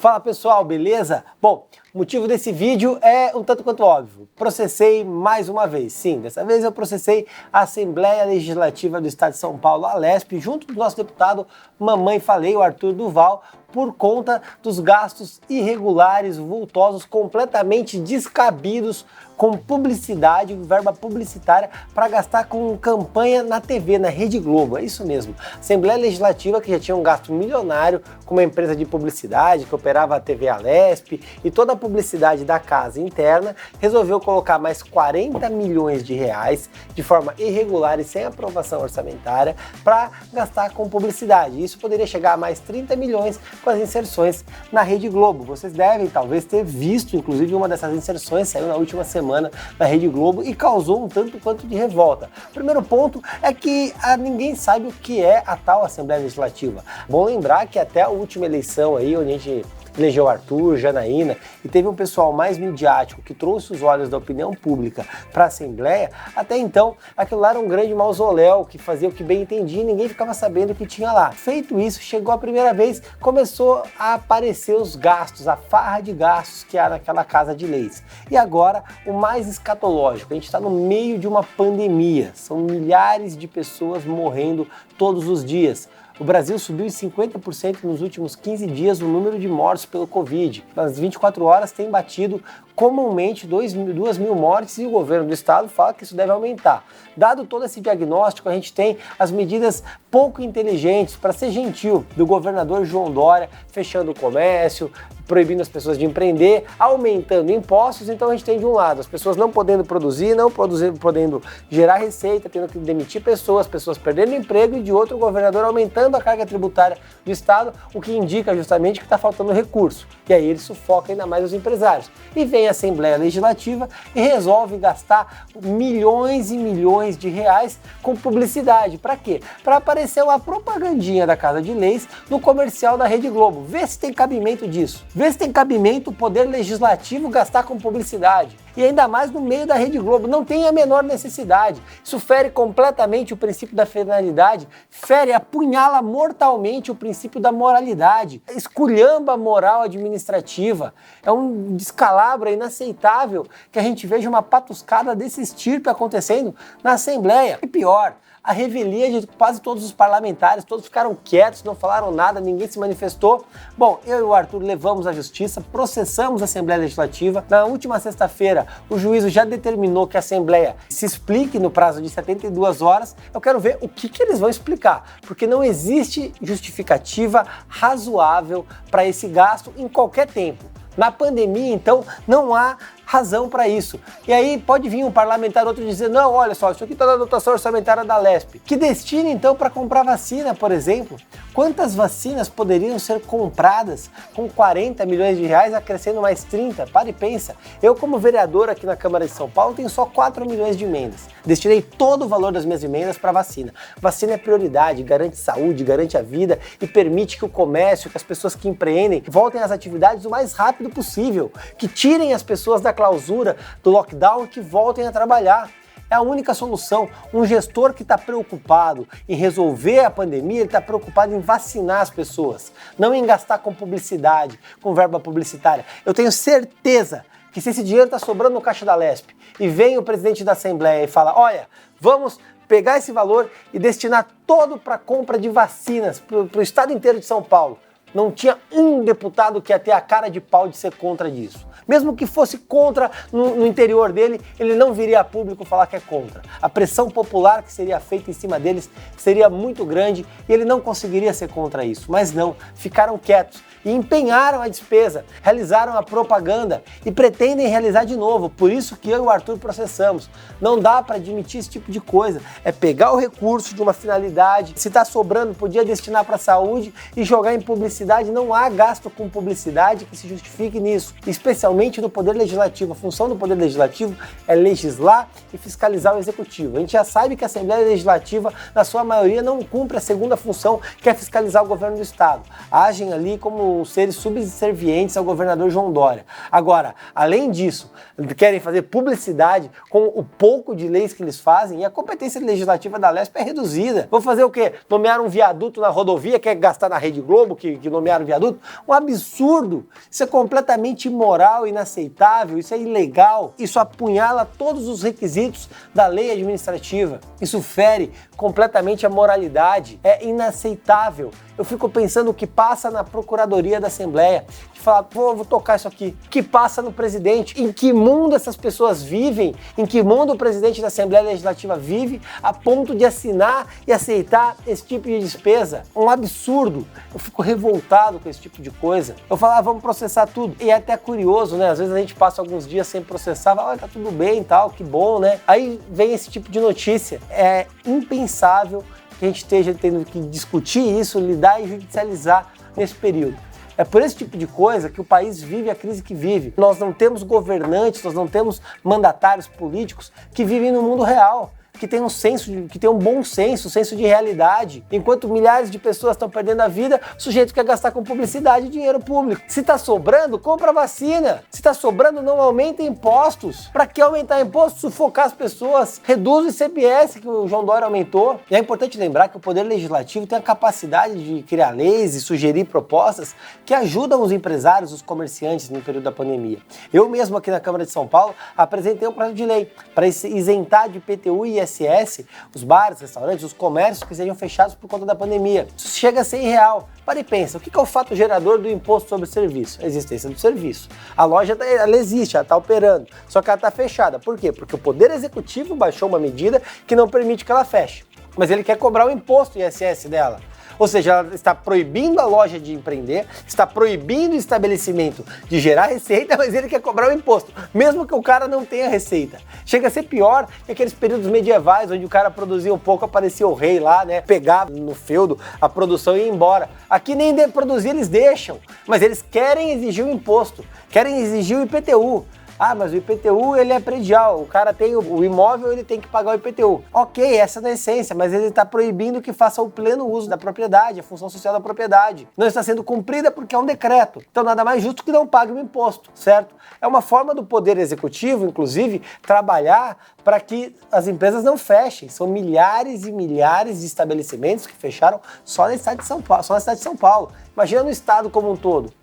Fala pessoal, beleza? Bom, o motivo desse vídeo é um tanto quanto óbvio. Processei mais uma vez. Sim, dessa vez eu processei a Assembleia Legislativa do Estado de São Paulo, a Alesp, junto do nosso deputado Mamãe Falei, o Arthur Duval, por conta dos gastos irregulares, vultosos, completamente descabidos com publicidade, verba publicitária para gastar com campanha na TV, na Rede Globo, é isso mesmo. Assembleia Legislativa que já tinha um gasto milionário com uma empresa de publicidade que operava a TV Alesp e toda a publicidade da casa interna, resolveu colocar mais 40 milhões de reais de forma irregular e sem aprovação orçamentária para gastar com publicidade. Isso poderia chegar a mais 30 milhões com as inserções na Rede Globo. Vocês devem talvez ter visto, inclusive, uma dessas inserções saiu na última semana na Rede Globo e causou um tanto quanto de revolta. O primeiro ponto é que ninguém sabe o que é a tal Assembleia Legislativa. Bom lembrar que até a última eleição aí, onde a gente elegeu Arthur, Janaína, e teve um pessoal mais midiático que trouxe os olhos da opinião pública para a Assembleia, até então aquilo lá era um grande mausoléu que fazia o que bem entendia e ninguém ficava sabendo o que tinha lá. Feito isso, chegou a primeira vez, começou a aparecer os gastos, a farra de gastos que há naquela casa de leis. E agora, o mais escatológico, a gente está no meio de uma pandemia, são milhares de pessoas morrendo todos os dias. O Brasil subiu em 50% nos últimos 15 dias o número de mortes pelo Covid. Nas 24 horas tem batido comumente 2 mil mortes e o governo do estado fala que isso deve aumentar. Dado todo esse diagnóstico, a gente tem as medidas pouco inteligentes, para ser gentil, do governador João Dória, fechando o comércio, proibindo as pessoas de empreender, aumentando impostos. Então a gente tem de um lado as pessoas não podendo produzir, podendo gerar receita, tendo que demitir pessoas perdendo emprego, e de outro o governador aumentando a carga tributária do estado, o que indica justamente que está faltando recurso. E aí ele sufoca ainda mais os empresários. E vem a Assembleia Legislativa e resolve gastar milhões e milhões de reais com publicidade. Para quê? Para aparecer uma propagandinha da Casa de Leis no comercial da Rede Globo. Vê se tem cabimento disso. Vê se tem cabimento o Poder Legislativo gastar com publicidade. E ainda mais no meio da Rede Globo. Não tem a menor necessidade. Isso fere completamente o princípio da finalidade, apunhala mortalmente o princípio da moralidade, esculhamba a moral administrativa. É um descalabro inaceitável que a gente veja uma patuscada desse estirpe acontecendo na Assembleia. E pior, a revelia de quase todos os parlamentares, todos ficaram quietos, não falaram nada, ninguém se manifestou. Bom, eu e o Arthur levamos à justiça, processamos a Assembleia Legislativa. Na última sexta-feira, o juízo já determinou que a Assembleia se explique no prazo de 72 horas. Eu quero ver o que eles vão explicar, porque não existe justificativa razoável para esse gasto em qualquer tempo. Na pandemia, então, não há razão para isso. E aí pode vir um parlamentar outro dizer, não, olha só, isso aqui está na dotação orçamentária da Alesp. Que destine então para comprar vacina, por exemplo. Quantas vacinas poderiam ser compradas com 40 milhões de reais, acrescendo mais 30? Para e pensa. Eu, como vereador aqui na Câmara de São Paulo, tenho só 4 milhões de emendas. Destinei todo o valor das minhas emendas para vacina. Vacina é prioridade, garante saúde, garante a vida e permite que o comércio, que as pessoas que empreendem, voltem às atividades o mais rápido possível, que tirem as pessoas da clausura do lockdown e que voltem a trabalhar. É a única solução. Um gestor que está preocupado em resolver a pandemia, ele está preocupado em vacinar as pessoas, não em gastar com publicidade, com verba publicitária. Eu tenho certeza que se esse dinheiro está sobrando no caixa da Alesp e vem o presidente da Assembleia e fala, olha, vamos pegar esse valor e destinar todo para compra de vacinas para o estado inteiro de São Paulo, não tinha um deputado que ia ter a cara de pau de ser contra disso. Mesmo que fosse contra no interior dele, ele não viria a público falar que é contra. A pressão popular que seria feita em cima deles seria muito grande e ele não conseguiria ser contra isso. Mas não, ficaram quietos e empenharam a despesa, realizaram a propaganda e pretendem realizar de novo. Por isso que eu e o Arthur processamos. Não dá para admitir esse tipo de coisa. É pegar o recurso de uma finalidade, se está sobrando, podia destinar para a saúde e jogar em publicidade. Não há gasto com publicidade que se justifique nisso, especialmente no Poder Legislativo. A função do Poder Legislativo é legislar e fiscalizar o Executivo. A gente já sabe que a Assembleia Legislativa, na sua maioria, não cumpre a segunda função, que é fiscalizar o governo do Estado. Agem ali como como seres subservientes ao governador João Dória. Agora, além disso, querem fazer publicidade com o pouco de leis que eles fazem e a competência legislativa da Alesp é reduzida. Vou fazer o quê? Nomear um viaduto na rodovia, quer gastar na Rede Globo que nomearam viaduto? Um absurdo! Isso é completamente imoral, inaceitável, isso é ilegal, isso apunhala todos os requisitos da lei administrativa, isso fere completamente a moralidade, é inaceitável. Eu fico pensando o que passa na Procuradoria da Assembleia, de falar, pô, vou tocar isso aqui. O que passa no presidente? Em que mundo essas pessoas vivem? Em que mundo o presidente da Assembleia Legislativa vive a ponto de assinar e aceitar esse tipo de despesa? Um absurdo. Eu fico revoltado com esse tipo de coisa. Eu falo, vamos processar tudo. E é até curioso, né? Às vezes a gente passa alguns dias sem processar, fala, tá tudo bem e tal, que bom, né? Aí vem esse tipo de notícia. É impensável que a gente esteja tendo que discutir isso, lidar e judicializar nesse período. É por esse tipo de coisa que o país vive a crise que vive. Nós não temos governantes, nós não temos mandatários políticos que vivem no mundo real, que tem um bom senso de realidade. Enquanto milhares de pessoas estão perdendo a vida, o sujeito quer gastar com publicidade e dinheiro público. Se está sobrando, compra vacina. Se está sobrando, não aumenta impostos. Para que aumentar impostos? Sufocar as pessoas. Reduz o ICMS que o João Dória aumentou. E é importante lembrar que o Poder Legislativo tem a capacidade de criar leis e sugerir propostas que ajudam os empresários, os comerciantes no período da pandemia. Eu mesmo aqui na Câmara de São Paulo apresentei um projeto de lei para isentar de IPTU e ISS os bares, restaurantes, os comércios que sejam fechados por conta da pandemia. Isso chega a ser irreal. Para e pensa, o que é o fato gerador do imposto sobre serviço? A existência do serviço. A loja ela existe, ela está operando, só que ela está fechada. Por quê? Porque o Poder Executivo baixou uma medida que não permite que ela feche. Mas ele quer cobrar o imposto ISS dela. Ou seja, ela está proibindo a loja de empreender, está proibindo o estabelecimento de gerar receita, mas ele quer cobrar o imposto, mesmo que o cara não tenha receita. Chega a ser pior que aqueles períodos medievais, onde o cara produzia um pouco, aparecia o rei lá, né, pegava no feudo a produção e ia embora. Aqui nem de produzir eles deixam, mas eles querem exigir o imposto, querem exigir o IPTU. Ah, mas o IPTU ele é predial, o cara tem o imóvel, ele tem que pagar o IPTU. Ok, essa é a essência, mas ele está proibindo que faça o pleno uso da propriedade, a função social da propriedade. Não está sendo cumprida porque é um decreto. Então nada mais justo que não pague o imposto, certo? É uma forma do Poder Executivo, inclusive, trabalhar para que as empresas não fechem. São milhares e milhares de estabelecimentos que fecharam só na cidade de São Paulo. Imagina no estado como um todo.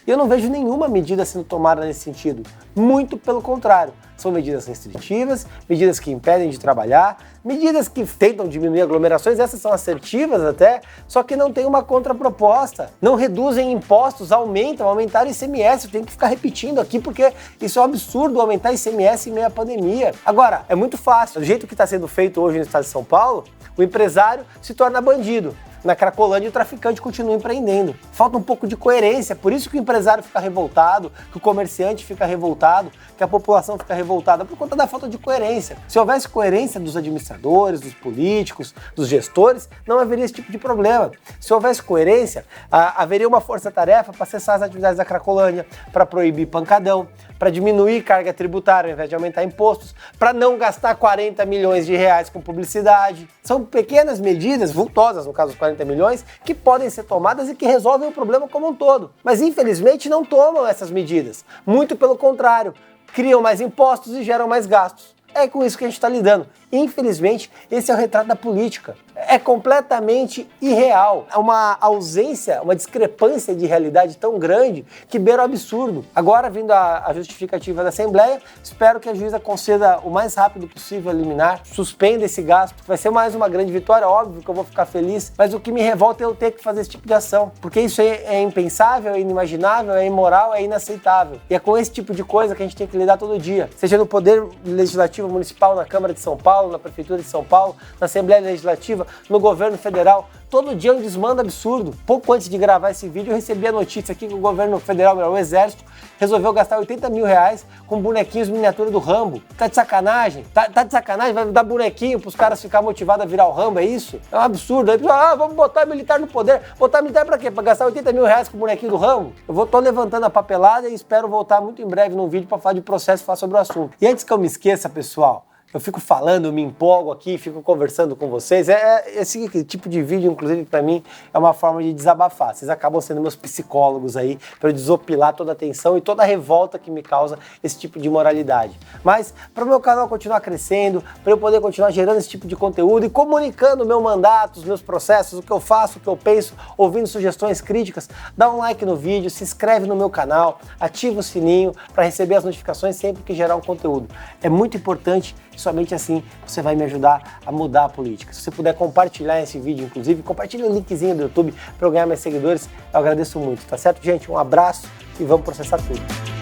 E eu não vejo nenhuma medida sendo tomada nesse sentido. Muito pelo contrário. São medidas restritivas, medidas que impedem de trabalhar, medidas que tentam diminuir aglomerações, essas são assertivas até, só que não tem uma contraproposta. Não reduzem impostos, aumentaram o ICMS. Eu tenho que ficar repetindo aqui porque isso é um absurdo, aumentar ICMS em meio à pandemia. Agora, é muito fácil. Do jeito que está sendo feito hoje no estado de São Paulo, o empresário se torna bandido. Na Cracolândia o traficante continua empreendendo. Falta um pouco de coerência, por isso que o empresário fica revoltado, que o comerciante fica revoltado, que a população fica revoltada, por conta da falta de coerência. Se houvesse coerência dos administradores, dos políticos, dos gestores, não haveria esse tipo de problema. Se houvesse coerência, haveria uma força-tarefa para cessar as atividades da Cracolândia, para proibir pancadão, para diminuir carga tributária ao invés de aumentar impostos, para não gastar 40 milhões de reais com publicidade. São pequenas medidas, vultosas no caso dos 40 milhões, que podem ser tomadas e que resolvem o problema como um todo. Mas infelizmente não tomam essas medidas. Muito pelo contrário, criam mais impostos e geram mais gastos. É com isso que a gente está lidando. Infelizmente, esse é o retrato da política. É completamente irreal. É uma ausência, uma discrepância de realidade tão grande que beira o absurdo. Agora, vindo a justificativa da Assembleia, espero que a juíza conceda o mais rápido possível a liminar, suspenda esse gasto. Vai ser mais uma grande vitória, óbvio que eu vou ficar feliz, mas o que me revolta é eu ter que fazer esse tipo de ação, porque isso é impensável, é inimaginável, é imoral, é inaceitável. E é com esse tipo de coisa que a gente tem que lidar todo dia, seja no Poder Legislativo Municipal, na Câmara de São Paulo, na Prefeitura de São Paulo, na Assembleia Legislativa, no governo federal. Todo dia é um desmando absurdo. Pouco antes de gravar esse vídeo, eu recebi a notícia aqui que o governo federal, o Exército, resolveu gastar 80 mil reais com bonequinhos miniatura do Rambo. Tá de sacanagem? Tá de sacanagem? Vai dar bonequinho pros caras ficarem motivados a virar o Rambo, é isso? É um absurdo. Aí, vamos botar militar no poder. Botar militar pra quê? Pra gastar 80 mil reais com o bonequinho do Rambo? Tô levantando a papelada e espero voltar muito em breve num vídeo pra falar de processo e falar sobre o assunto. E antes que eu me esqueça, pessoal, eu fico falando, eu me empolgo aqui, fico conversando com vocês. Esse tipo de vídeo, inclusive, para mim, é uma forma de desabafar. Vocês acabam sendo meus psicólogos aí, para eu desopilar toda a tensão e toda a revolta que me causa esse tipo de imoralidade. Mas, para o meu canal continuar crescendo, para eu poder continuar gerando esse tipo de conteúdo e comunicando o meu mandato, os meus processos, o que eu faço, o que eu penso, ouvindo sugestões, críticas, dá um like no vídeo, se inscreve no meu canal, ativa o sininho para receber as notificações sempre que gerar um conteúdo. É muito importante. Somente assim você vai me ajudar a mudar a política. Se você puder compartilhar esse vídeo, inclusive, compartilha o linkzinho do YouTube para eu ganhar mais seguidores, eu agradeço muito, tá certo, gente? Um abraço e vamos processar tudo.